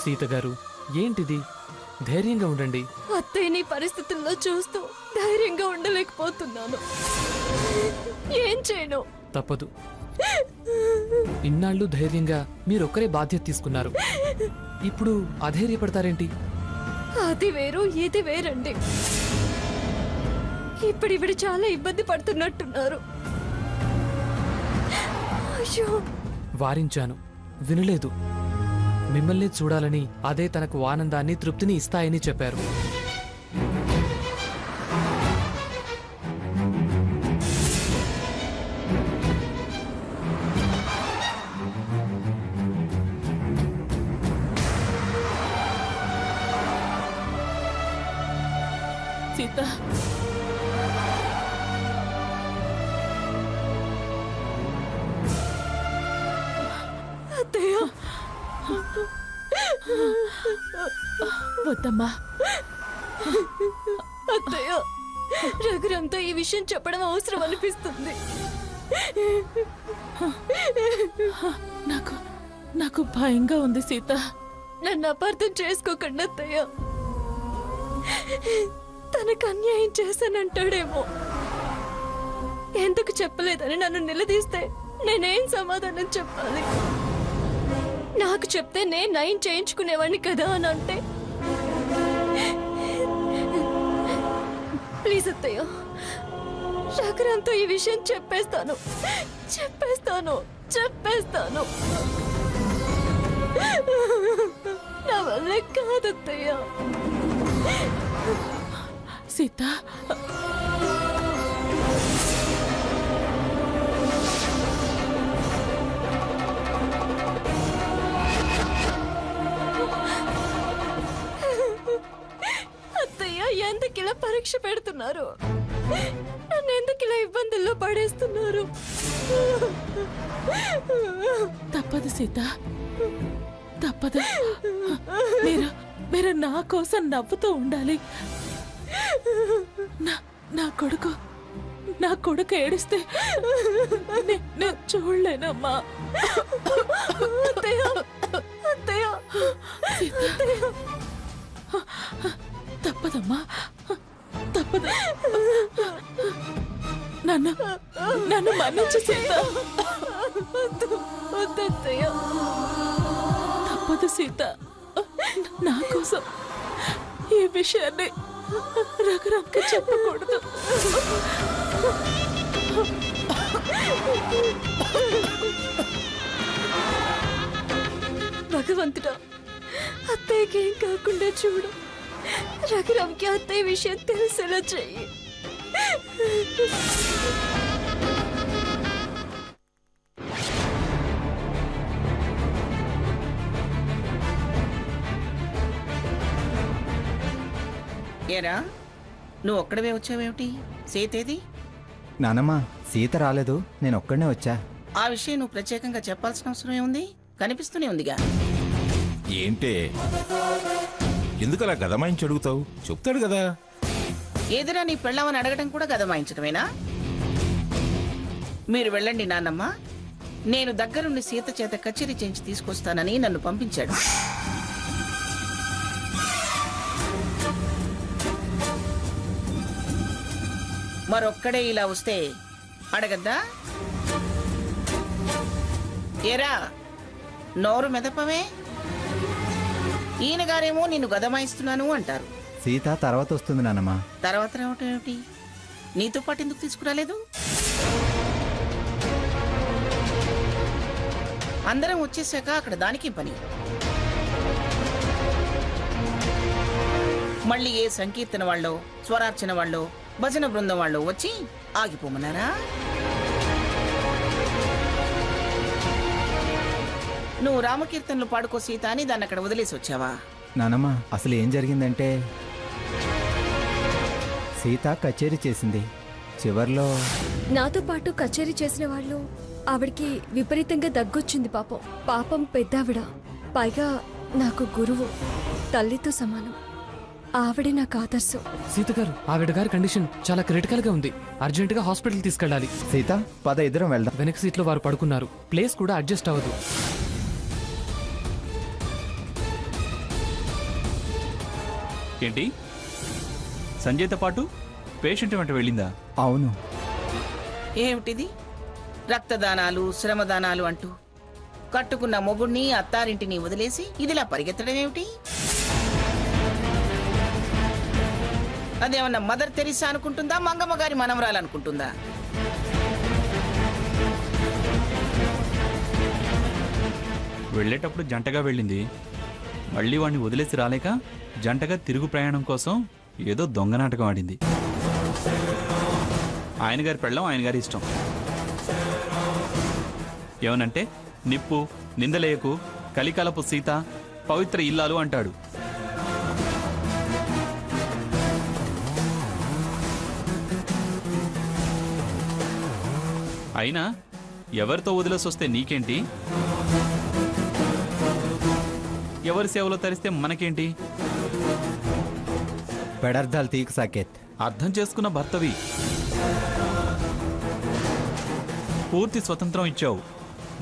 సీత గారు, ఏంటిది? ధైర్యంగా ఉండండి. అత్తయ్యని పరిస్థితుల్లో చూస్తూ ధైర్యంగా ఉండలేకపోతున్నాను. ఏం చేయను? తప్పదు. ఇన్నాళ్ళు ధైర్యంగా మీరొక్కరే బాధ్యత తీసుకున్నారు. ఇప్పుడు అధైర్యపడతారేంటి? అది వేరు ఇది వేరండి. ఇప్పుడివిడ చాలా ఇబ్బంది పడుతున్నట్టున్నారు. అయ్యో, వారించాను, వినలేదు. మిమ్మల్ని చూడాలని, అదే తనకు ఆనందాన్ని తృప్తిని ఇస్తాయని చెప్పారు. సీత, అత్తయ్య వద్దమ్మా. అత్తయ్య, రఘురామ్తో ఈ విషయం చెప్పడం అవసరం అనిపిస్తుంది. నాకు భయంగా ఉంది సీత. నన్ను అపార్థం చేసుకోకండి అత్తయ్య. తనకు అన్యాయం చేశానంటాడేమో. ఎందుకు చెప్పలేదని నన్ను నిలదీస్తే నేనేం సమాధానం చెప్పాలి? నాకు చెప్తే నేను నయం చేయించుకునేవాడిని కదా అని అంటే, ప్లీజ్ అత్తయ్య, రఘురామ్తో ఈ విషయం చెప్పేస్తాను. నా వల్లే కాదత్తయ్య. సీత, అత్తయ్య, ఎందుకిలా పరీక్ష పెడుతున్నారు? నన్ను ఎందుకిలా ఇబ్బందుల్లో పడేస్తున్నారు? తప్పదు సీత, తప్పదు. మీరు నా కోసం నవ్వుతూ ఉండాలి. నా కొడుకు ఏడిస్తే నేను చూడలేనమ్మా. తప్పదమ్మా, తప్పదు. నన్ను మన్నించు సీత. తప్పదు సీత. నా కోసం ఈ విషయాన్ని రఘురామ్కి చెప్పకూడదు. భగవంతుడా, అత్తయ్యకి ఏం కాకుండా చూడు. రఘురామ్కి అత్తయ్య విషయం తెలిసేలా చెయ్యి. ఏరా, నువ్వు ఒక్కడవే వచ్చావేమిటి? సీతేది? నానమ్మ, సీత రాలేదు, నేను ఒక్కడనే వచ్చా. ఆ విషయం నువ్వు ప్రత్యేకంగా చెప్పాల్సిన అవసరం ఏముంది? కనిపిస్తూనే ఉందిగా. ఏంటే ఎందుకలా గదమాయించి అడుగుతావు? చెప్తాడు కదా. ఏదిరా, నీ పెళ్ళామని అడగటం కూడా గదమాయించడమేనా? మీరు వెళ్ళండి నాన్నమ్మ, నేను దగ్గరుండి సీత చేత కచేరీ చేయించి తీసుకొస్తానని నన్ను పంపించాడు. మరొక్కడే ఇలా వస్తే అడగద్దా? ఏరా, నోరు మెదపవే. ఈయన గారేమో నిన్ను గదమాయిస్తున్నాను అంటారు. సీత తర్వాత వస్తుంది నానమ్మ. తర్వాత రావటం ఏమిటి? నీతో పాటు ఎందుకు తీసుకురాలేదు? అందరం వచ్చేసాక అక్కడ దానికి పని. మళ్ళీ ఏ సంకీర్తన వాళ్ళో, స్వరార్చన వాళ్ళో, భజన బృందం వాళ్ళు వచ్చి ఆగిపోమన్నారా? నువ్వు రామకీర్తనలు పాడుకో సీత అని దాన్ని అక్కడ వదిలేసి వచ్చావా? నానమ్మ, అసలు ఏం జరిగిందంటే సీత కచేరీ చేసింది. చివర్లో నాతో పాటు కచేరీ చేసిన వాళ్ళు ఆవిడికి విపరీతంగా దగ్గొచ్చింది. పాపం పెద్దావిడ, పైగా నాకు గురువు, తల్లితో సమానం. ఆవిడే నాకు ఆదర్శం. సీత గారు, ఆవిడ గారి కండిషన్ చాలా క్రిటికల్ గా ఉంది. అర్జెంట్ గా హాస్పిటల్ తీసుకెళ్ళాలి. సీత, పద ఇద్దరం వెళ్దాం. వెనక సీట్లో వారు పడుకున్నారు. ప్లేస్ కూడా అడ్జస్ట్ అవ్వదు. ఏంటి సంజయ్తో పాటు పేషెంట్ వెంట వెళ్ళిందా? అవును. ఏమిటిది? రక్తదానాలు, శ్రమదానాలు అంటూ కట్టుకున్న మొగుణ్ణి, అత్తారింటిని వదిలేసి ఇదిలా పరిగెత్తడం ఏమిటి? అదేమన్నా మదర్ తెరిసా అనుకుంటుందా, మంగమ్మ గారి మనవరాలనుకుంటుందా? వెళ్ళేటప్పుడు జంటగా వెళ్ళింది, మళ్ళీ వాడిని వదిలేసి రాలేక జంటగా తిరుగు ప్రయాణం కోసం ఏదో దొంగ నాటకం ఆడింది. ఆయన గారి పెళ్ళం ఆయన గారి ఇష్టం. ఏమనంటే నిప్పు, నిందలేయకు, కలికాలపు సీత, పవిత్ర ఇల్లాలు అంటాడు. అయినా ఎవరితో వదిలేసి వస్తే నీకేంటి? ఎవరి సేవలో తరిస్తే మనకేంటి? పెడర్థాలు తీకు సాకేత్. అర్థం చేసుకున్న భర్తవి, పూర్తి స్వతంత్రం ఇచ్చావు,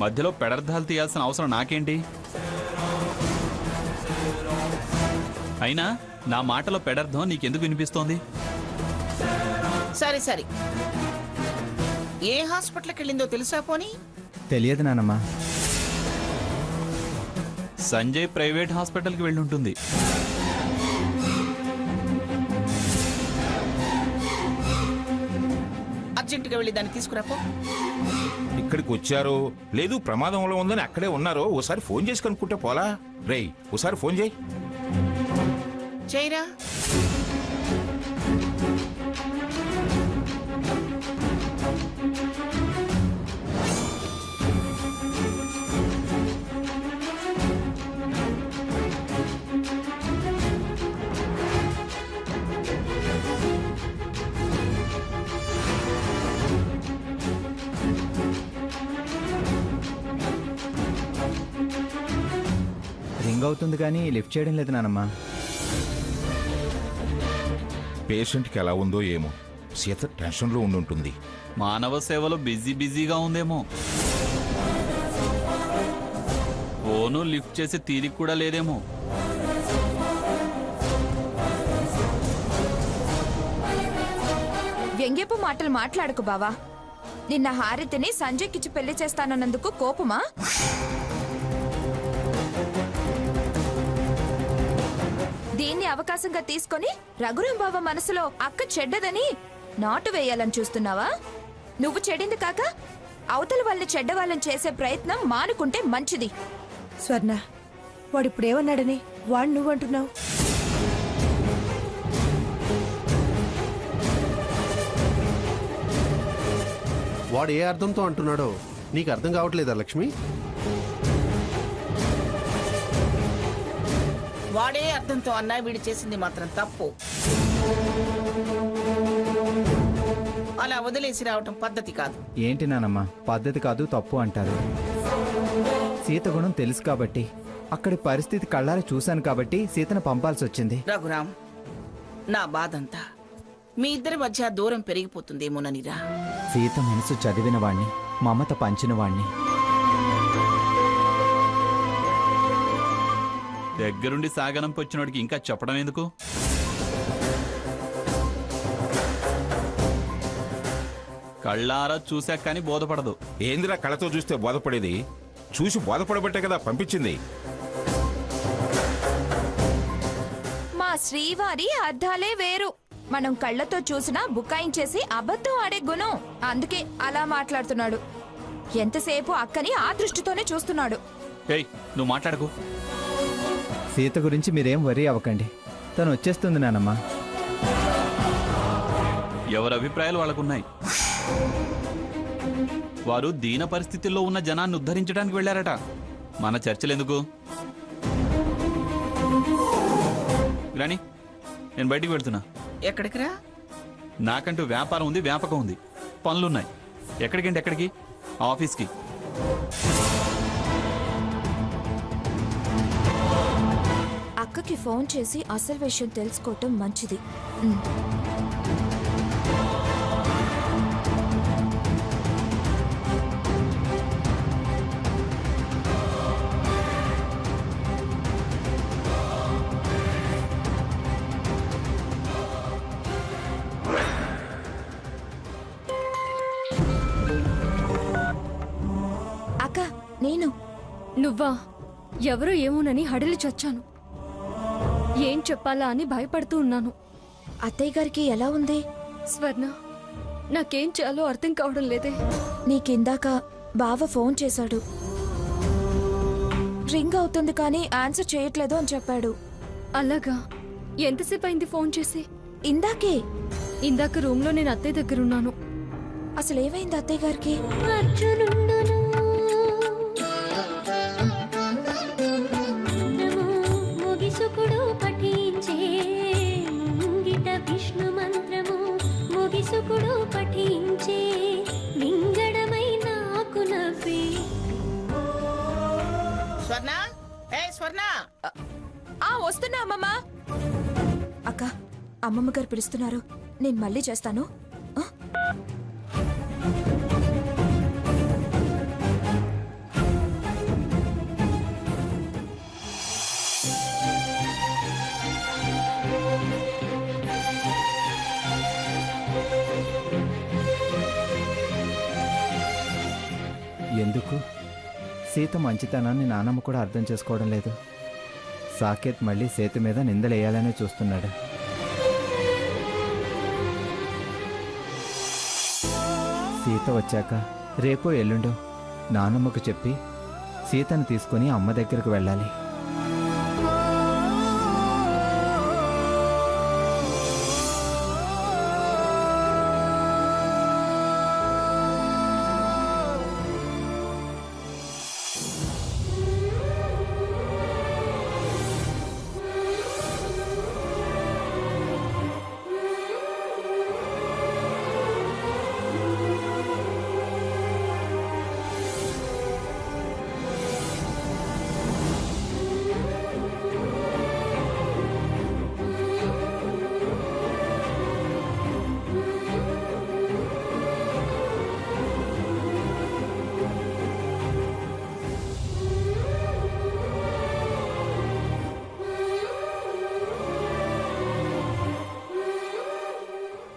మధ్యలో పెడర్థాలు తీయాల్సిన అవసరం నాకేంటి? అయినా నా మాటలో పెడర్థం నీకెందుకు వినిపిస్తోంది? సరే సరే, ఏ హాస్పిటల్కి వెళ్ళిందో తెలుసా పోనీ? తెలియదు నానమ్మ. సంజయ్ ప్రైవేట్ హాస్పిటల్కి వెళ్ళి ఉంటుంది. అర్జెంటుగా వెళ్ళి దాన్ని తీసుకురాపో. ఇక్కడికి వచ్చారో లేదు ప్రమాదంలో ఉందని అక్కడే ఉన్నారో ఓసారి ఫోన్ చేసి కనుక్కుంటే పోలా? రేయ్ ఓసారి ఫోన్ చేయి. చేయరా. రింగ్ అవుతుంది కానీ లిఫ్ట్ చేయడం లేదు నానమ్మ. పేషెంట్కి ఎలా ఉందో ఏమో, సీత టెన్షన్లో ఉండుంటుంది. మానవ సేవలో బిజీగా ఉందేమో. ఫోను లిఫ్ట్ చేసి తీరిక కూడా లేదేమో. వ్యంగ్యపు మాటలు మాట్లాడకు బావా. నిన్న హారితిని సంజయ్కిచ్చి పెళ్లి చేస్తానన్నందుకు కోపమా? దీన్ని అవకాశంగా తీసుకొని రఘురాం బావ మనసులో అక్క చెడ్డదని నాటు వేయాలని చూస్తున్నావా? నువ్వు చెడింది కాక అవతల వాళ్ళని చెడ్డవాళ్ళని చేసే ప్రయత్నం మానుకుంటే మంచిది. స్వర్ణ, వాడిప్పుడేమన్నాడని వాడు నువ్వంటున్నావు? వాడు ఏ అర్థంతో అంటున్నాడో నీకు అర్థం కావట్లేదా లక్ష్మి? వాడే అర్థంతో అన్నా వీడి చేసింది మాత్రం తప్పు. అలా వదిలేసి రావటం పద్ధతి కాదు. ఏంటి నానమ్మ, పద్ధతి కాదు తప్పు అంటారు? సీత గుణం తెలుసు కాబట్టి, అక్కడి పరిస్థితి కళ్ళారా చూశాను కాబట్టి సీతను పంపాల్సి వచ్చింది. రఘురాం, నా బాధంతా మీ ఇద్దరి మధ్య దూరం పెరిగిపోతుందేమోననిరా. సీత మనసు చదివిన వాణ్ణి, మమత పంచిన వాణ్ణి. దగ్గరుండి సాగనంపొచ్చినోడికి ఇంకా చెప్పడం ఎందుకు? కళ్ళారా చూశాక కానీ బోధపడదు. ఏందిరా కళ్ళతో చూస్తే బోధపడేది? చూసి బోధపడబట్టే కదా పంపించింది. మా శ్రీవారి అర్థాలే వేరు. మనం కళ్ళతో చూసినా బుకాయించేసి అబద్ధం ఆడే గుణం. అందుకే అలా మాట్లాడుతున్నాడు. ఎంతసేపు అక్కని ఆ దృష్టితోనే చూస్తున్నాడు. ఏయ్, నువ్వు మాట్లాడకు. సీత గురించి మీరేం వరీ అవ్వకండి, తను వచ్చేస్తుంది నానమ్మ. ఎవరి అభిప్రాయాలు వాళ్ళకున్నాయి. వారు దీన పరిస్థితుల్లో ఉన్న జనాన్ని ఉద్ధరించడానికి వెళ్ళారట. మన చర్చలెందుకు? రాణి, నేను బయటికి వెళ్తున్నా. ఎక్కడికి రా? నాకంటూ వ్యాపారం ఉంది, వ్యాపకం ఉంది, పనులున్నాయి. ఎక్కడికంటే ఎక్కడికి? ఆఫీస్కి. అక్కకి ఫోన్ చేసి అసలు విషయం తెలుసుకోవటం మంచిది. నువ్వా? ఎవరో ఏమోనని హడలి చచ్చాను. ఏం చెప్పాలా అని భయపడుతూ ఉన్నాను. అత్తయ్య గారికి ఎలా ఉంది? స్వర్ణ, నాకేం చేయాలో అర్థం కావడం లేదే. నీకిందాక బావ ఫోన్ చేశాడు. రింగ్ అవుతుంది కానీ ఆన్సర్ చేయట్లేదు అని చెప్పాడు. అలాగా? ఎంతసేపు అయింది ఫోన్ చేసి? ఇందాకే. ఇందాక రూమ్లో నేను అత్తయ్య దగ్గరున్నాను. అసలు ఏమైంది అత్తయ్య గారికి? ముగిసుకుడు పఠించే ముంగిట విష్ణు మంత్రము ముగిసుకుడు పఠించే లింగడమై నాకు నవ్వే. స్వర్ణ, ఏ స్వర్ణ! వస్తున్నా అమ్మమ్మ. అక్క, అమ్మమ్మ గారు పిలుస్తున్నారు, నేను మళ్ళీ చేస్తాను. ఎందుకు? సీత మంచితనాన్ని నానమ్మ కూడా అర్థం చేసుకోవడం లేదు. సాకేత్ మళ్ళీ సీత మీద నిందలేయాలనే చూస్తున్నాడు. సీత వచ్చాక రేపో ఎల్లుండో నానమ్మకు చెప్పి సీతను తీసుకుని అమ్మ దగ్గరకు వెళ్ళాలి.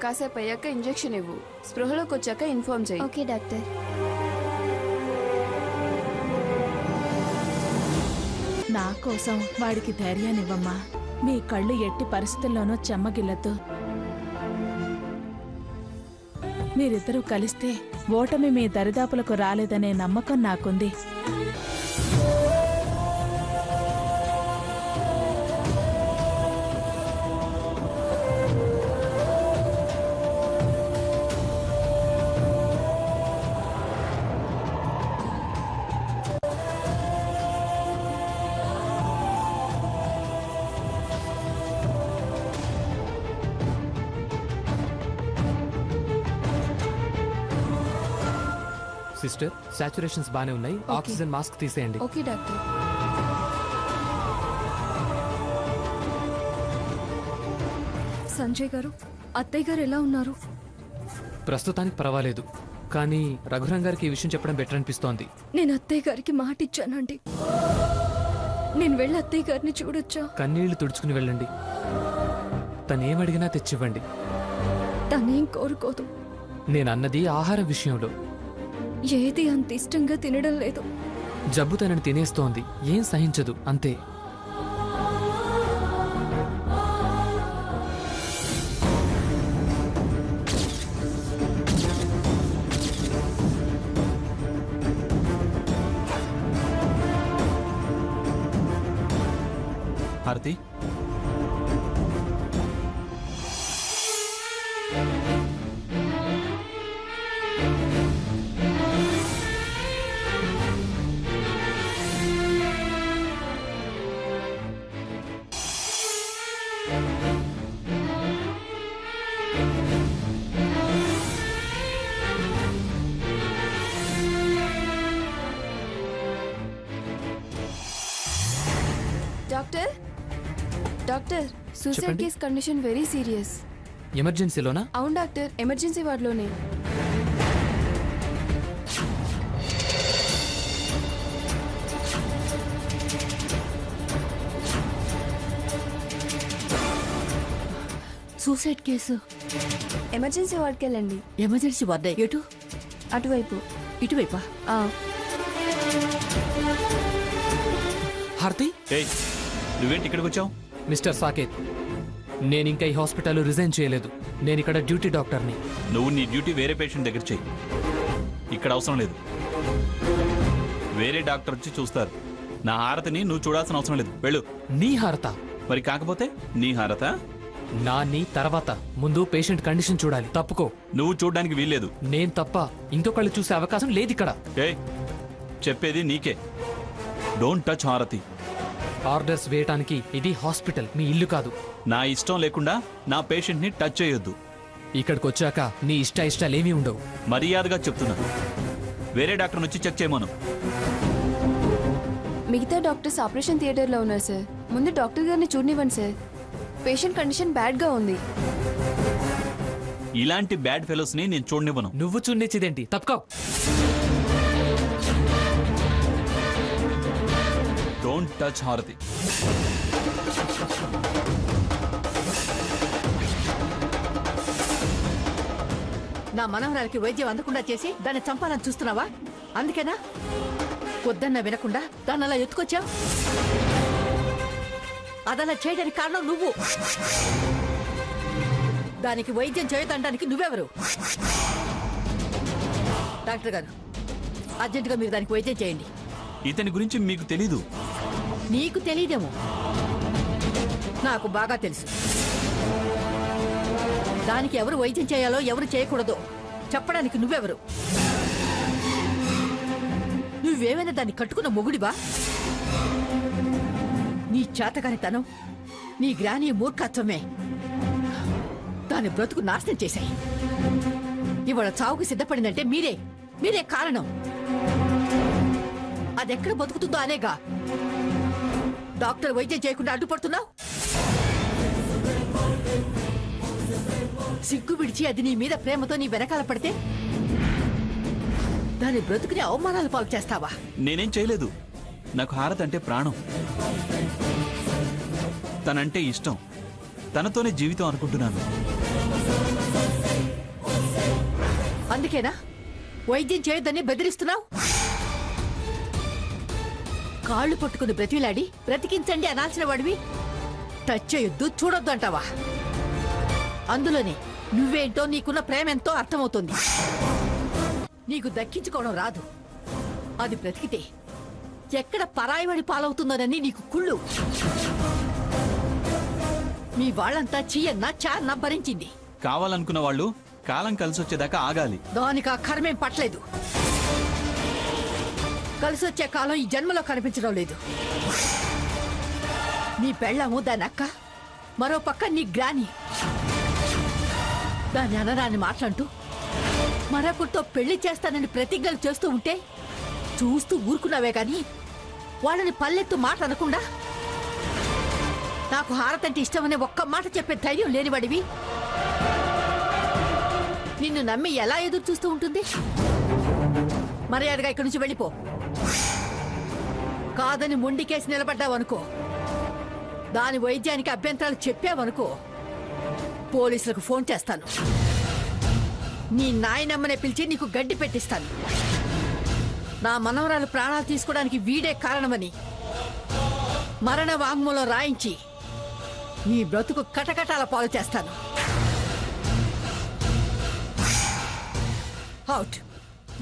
కాసేపు అయ్యాక ఇంజెక్షన్ ఇవ్వు. స్పృహలోకి వచ్చాక ఇన్ఫార్మ్ చేయి. Okay doctor. నా కోసం వాడికి ధైర్యాన్నివ్వమ్మా. మీ కళ్ళు ఎట్టి పరిస్థితుల్లోనూ చెమ్మగిల్లద్దు. మీరిద్దరూ కలిస్తే ఓటమి మీ దరిదాపులకు రాలేదనే నమ్మకం నాకుంది. సిస్టర్, సాచురేషన్స్ బానే ఉన్నాయి. ఆక్సిజన్ మాస్క్ తీసేయండి. Okay doctor. సంజయ్ గారు, అత్తయ్య గారు ఎలా ఉన్నారు? ప్రస్తుతానికి పర్వాలేదు, కానీ రఘురాం గారికి ఈ విషయం చెప్పడం బెటర్ అనిపిస్తోంది. నేను అత్తయ్య గారికి మాట ఇచ్చానండి. నేను వెళ్ళి అత్తయ్య గారిని చూడొచ్చా? కన్నీళ్లు తుడుచుకుని వెళ్ళండి. తనేమడిగినా తెచ్చివ్వండి. తనేం కోరుకోదు. నేనన్నది ఆహారం విషయంలో. ఏది అంత ఇష్టంగా తినడం లేదు. జబ్బు తనని తినేస్తోంది, ఏం సహించదు, అంతే. హారతి, డాక్టర్, డాక్టర్, సూసైడ్ చెప్పండి. Case condition very serious. ఎమర్జెన్సీలోనా? అవును డాక్టర్, ఎమర్జెన్సీ వార్డులోనే. Suicide case. ఎమర్జెన్సీ వార్డుకి వెళ్ళండి. ఎమర్జెన్సీ వార్డ్ ఎటు? అటువైపు. ఇటువైపా? ఆ. హారతి ఏయ్ నువ్వేంటి ఇక్కడికి వచ్చావు? మిస్టర్ సాకేత్, నేను ఇంకా ఈ హాస్పిటల్లో రిజైన్ చేయలేదు. నేను ఇక్కడ డ్యూటీ డాక్టర్ని. నువ్వు నీ డ్యూటీ వేరే పేషెంట్ దగ్గర చెయ్యి. ఇక్కడ అవసరం లేదు. వేరే డాక్టర్ వచ్చి చూస్తారు. నా హారతిని నువ్వు చూడాల్సిన అవసరం లేదు. వెళ్ళు. నీ హారత? మరి కాకపోతే నీ హారత? నా నీ తర్వాత ముందు పేషెంట్ కండిషన్ చూడాలి. తప్పుకో. నువ్వు చూడడానికి వీల్లేదు. నేను తప్ప ఇంకొకళ్ళు చూసే అవకాశం లేదు ఇక్కడ. ఏయ్ చెప్పేది నీకే. డోంట్ టచ్ హారతి. ఆర్డర్స్ వేయటానికి ఇది హాస్పిటల్, మీ ఇల్లు కాదు. నా ఇష్టం లేకుండా నా పేషెంట్ ని టచ్ చేయొద్దు. ఇక్కడికి వచ్చాక నీ ఇష్టాలేమీ ఉండవు. మర్యాదగా చెప్తున్నా. వేరే డాక్టర్ వచ్చి చెక్ చేయమను. మిగతా డాక్టర్స్ ఆపరేషన్ థియేటర్లో ఉన్నారు సార్. ముందు డాక్టర్ గారిని చూడనివ్వండి సార్. పేషెంట్ కండిషన్ బ్యాడ్గా ఉంది. ఇలాంటి బ్యాడ్ ఫెలోస్ ని నేను చూడనివ్వను. నువ్వు చూడనిచ్చేదేంటి? తప్పుకో. డోంట్ టచ్ హారతి. నా మనవరాలకి వైద్యం అందకుండా చేసి దాన్ని చంపాలని చూస్తున్నావా? అందుకేనా వద్దన్నా వినకుండా దాన్ని అలా ఎత్తుకొచ్చావు? అదలా చేయడానికి కారణం నువ్వు. దానికి వైద్యం చేయదండానికి నువ్వెవరు? డాక్టర్ గారు, అర్జెంటుగా మీరు దానికి వైద్యం చేయండి. ఇతని గురించి మీకు తెలీదు. నీకు తెలియదేమో, నాకు బాగా తెలుసు. దానికి ఎవరు వైద్యం చేయాలో ఎవరు చేయకూడదో చెప్పడానికి నువ్వెవరు? నువ్వేమైనా దాన్ని కట్టుకున్న మొగుడివా? నీ చేతకానితనం, నీ గ్రాని మూర్ఖత్వమే దాని బ్రతుకు నాశనం చేశాయి. ఇవాళ చావుకు సిద్ధపడిందంటే మీరే కారణం. అదెక్కడ బతుకుతుందో అనేగా డాక్టర్ వైద్యం చేయకుండా అడ్డుపడుతున్నావు. సిగ్గు విడిచి అది నీ మీద ప్రేమతో నీ వెనకాల పడితే దాని బ్రతుకుని అవమానాల పాలు చేస్తావా? నేనేం చేయలేదు. నాకు హారతి అంటే ప్రాణం. తనంటే ఇష్టం. తనతోనే జీవితం అనుకుంటున్నాను. అందుకేనా వైద్యం చేయొద్దని బెదిరిస్తున్నావు? కాళ్ళు పట్టుకుని బ్రతిలాడి బ్రతికించండి అనాల్సిన వాడివి టచ్ చేయొద్దు, చూడొద్దు అంటావా? అందులోనే నువ్వేంటో, నీకున్న ప్రేమెంతో అర్థమవుతుంది. నీకు దక్కించుకోవడం రాదు. అది బ్రతికితే ఎక్కడ పరాయివాడి పాలవుతుందోనని నీకు కుళ్ళు. మీ వాళ్ళంతా చీయన్నా చాన్నా భరించింది. కావాలనుకున్న వాళ్ళు కాలం కలిసొచ్చేదాకా ఆగాలి. దానికి ఆ కర్మేం పట్టలేదు. కలిసొచ్చే కాలం ఈ జన్మలో కనిపించడం లేదు. నీ పెళ్ళాము దాని అక్క, మరో పక్క నీ గ్రాని. దాని అనరాని మాట్లాడుతూ మరొకరితో పెళ్లి చేస్తానని ప్రతిజ్ఞలు చేస్తూ ఉంటే చూస్తూ ఊరుకున్నావే గాని వాళ్ళని పల్లెత్తు మాట అనకుండా నాకు హారతంటే ఇష్టమనే ఒక్క మాట చెప్పే ధైర్యం లేనివాడివి నిన్ను నమ్మి ఎలా ఎదురు చూస్తూ ఉంటుంది? మర్యాదగా ఇక్కడి నుంచి వెళ్ళిపో. కాదని మొండికేసి నిలబడ్డావనుకో, దాని వైద్యానికి అభ్యంతరాలు చెప్పావనుకో, పోలీసులకు ఫోన్ చేస్తాను. నీ నాయనమ్మనే పిలిచి నీకు గడ్డి పెట్టిస్తాను. నా మనవరాలు ప్రాణాలు తీసుకోవడానికి వీడే కారణమని మరణ వాంగ్మూలం రాయించి నీ బ్రతుకు కటకటాల పాలు చేస్తాను. Out,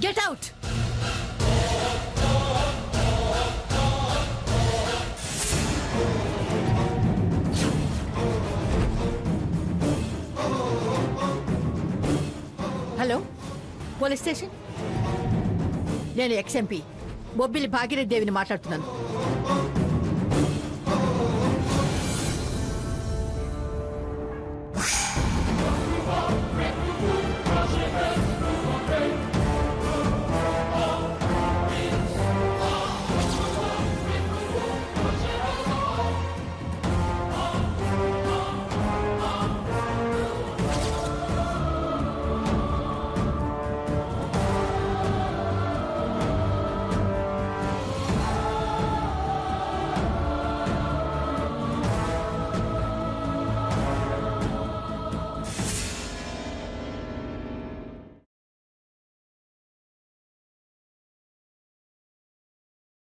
get out. Hello, police station. నేను ఎక్స్ఎంపీ బొబ్బిలి భాగీరథి దేవిని మాట్లాడుతున్నాను.